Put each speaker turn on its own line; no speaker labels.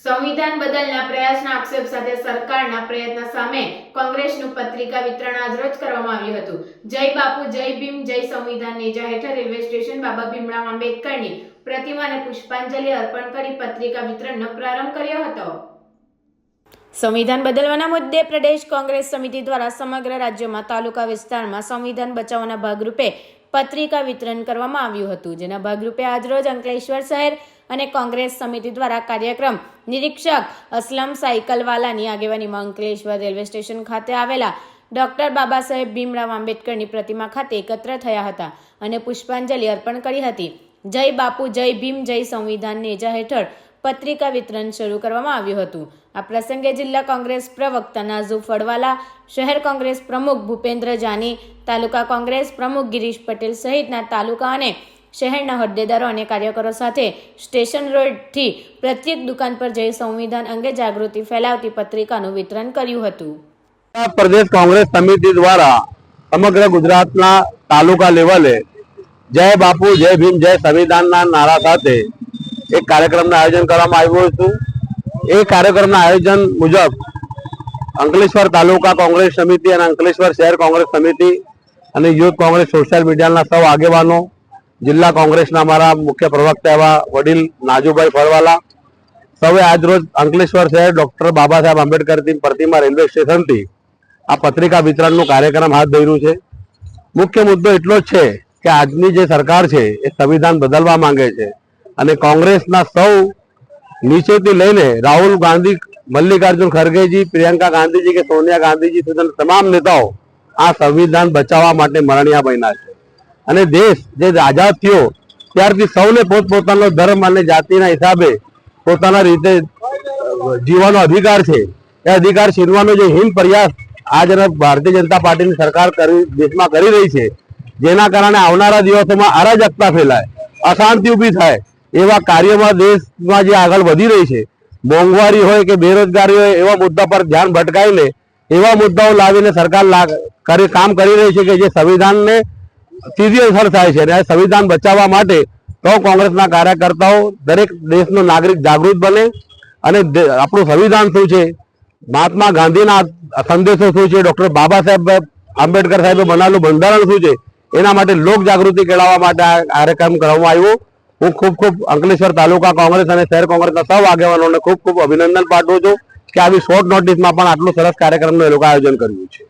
સંવિધાન બદલના પ્રયાસના આક્ષેપ સાથે સરકારના પ્રયત્ન સામે કોંગ્રેસનું પત્રિકા વિતરણ આજરોજ કરવામાં આવ્યું હતું। જય બાપુ જય ભીમ જય સંવિધાન નેજા હેઠળ રેલવે સ્ટેશન બાબા ભીમરાવ આંબેડકરની પ્રતિમાને પુષ્પાંજલિ અર્પણ કરી પત્રિકા વિતરણનો પ્રારંભ કર્યો હતો। સંવિધાન બદલવાના મુદ્દે પ્રદેશ કોંગ્રેસ સમિતિ દ્વારા સમગ્ર રાજ્યમાં તાલુકા વિસ્તારમાં સંવિધાન બચાવવાના ભાગરૂપે પત્રિકા વિતરણ કરવામાં આવ્યું હતું, જેના ભાગરૂપે આજરોજ અંકલેશ્વર શહેર અને કોંગ્રેસ સમિતિ દ્વારા કાર્યક્રમ નિરીક્ષક અસલમ સાયકલવાલાની આગેવાનીમાં અંકલેશ્વર રેલવે સ્ટેશન ખાતે આવેલા ડોક્ટર બાબા સાહેબ ભીમરાવ આંબેડકરની પ્રતિમા ખાતે એકત્ર થયા હતા અને પુષ્પાંજલિ અર્પણ કરી હતી। જય બાપુ જય ભીમ જય સંવિધાન નેજા હેઠળ પત્રિકા વિતરણ શરૂ કરવામાં આવ્યું હતું। આ પ્રસંગે જિલ્લા કોંગ્રેસ પ્રવક્તા નાઝુ ફળવાલા, શહેર કોંગ્રેસ પ્રમુખ ભૂપેન્દ્ર જાની, તાલુકા કોંગ્રેસ પ્રમુખ ગિરીશ પટેલ સહિતના તાલુકા અને શહેરના હોદ્દેદારો અને કાર્યકરો સાથે સ્ટેશન રોડથી પ્રત્યેક દુકાન પર જઈ સંવિધાન અંગે જાગૃતિ ફેલાવતી પત્રિકાનું વિતરણ કર્યું હતું।
પ્રદેશ કોંગ્રેસ સમિતિ દ્વારા સમગ્ર ગુજરાતના તાલુકા લેવલે જય બાપુ જય ભીમ જય સંવિધાનના નારા સાથે એક કાર્યક્રમનું આયોજન કરવામાં આવ્યું હતું। એ કાર્યક્રમના આયોજન મુજબ અંકલેશ્વર તાલુકા કોંગ્રેસ સમિતિ અને અંકલેશ્વર શહેર કોંગ્રેસ સમિતિ અને યુથ કોંગ્રેસ સોશિયલ મીડિયાના સૌ આગેવાનો, જિલ્લા કોંગ્રેસના અમારા મુખ્ય પ્રવક્તા એવા વડીલ નાજુભાઈ ફળવાલા સૌએ આજરોજ અંકલેશ્વર શહેર ડોક્ટર બાબા સાહેબ આંબેડકરની પ્રતિમા રેલવે સ્ટેશનથી આ પત્રિકા વિતરણનો કાર્યક્રમ હાથ ધર્યું છે। મુખ્ય મુદ્દો એટલો જ છે કે આજની જે સરકાર છે એ સંવિધાન બદલવા માંગે છે અને કોંગ્રેસના સૌ નીચેથી લઈને રાહુલ ગાંધી, મલ્લિકાર્જુન ખરગેજી, પ્રિયંકા ગાંધીજી કે સોનિયા ગાંધીજી સુધીના તમામ નેતાઓ આ સંવિધાન બચાવવા માટે મરણિયા બન્યા છે અને દેશ જે આઝાદ થયો ત્યારથી સૌને પોતપોતાનો ધર્મ અને જાતિના હિસાબે પોતાના રીતે જીવવાનો અધિકાર છે। એ અધિકાર છીનવાનો જે હીન પ્રયાસ આજના ભારતીય જનતા પાર્ટીની સરકાર દેશમાં કરી રહી છે, જેના કારણે આવનારા દિવસોમાં અરાજકતા ફેલાય, અશાંતિ ઊભી થાય એવા કાર્યમાં દેશમાં જે આગળ વધી રહી છે, મોંઘવારી હોય કે બેરોજગારી હોય એવા મુદ્દા પર ધ્યાન ભટકાઈને એવા મુદ્દાઓ લાવીને સરકાર કામ કરી રહી છે કે જે સંવિધાનને સીધી અસર થાય છે। અને સંવિધાન બચાવવા માટે સૌ કોંગ્રેસના કાર્યકર્તાઓ, દરેક દેશનો નાગરિક જાગૃત બને અને આપણું સંવિધાન શું છે, મહાત્મા ગાંધીના સંદેશો શું છે, ડોક્ટર બાબા સાહેબ આંબેડકર સાહેબે બનાવેલું બંધારણ શું છે, એના માટે લોક જાગૃતિ કેળવવા માટે આ કાર્યક્રમ કરવામાં આવ્યો। હું ખૂબ અંકલેશ્વર તાલુકા કોંગ્રેસ અને શહેર કોંગ્રેસના સૌ આગેવાનોને ખૂબ અભિનંદન પાઠવું છું કે આવી શોર્ટ નોટિસમાં પણ આટલું સરસ કાર્યક્રમનું એ લોકો આયોજન કર્યું છે।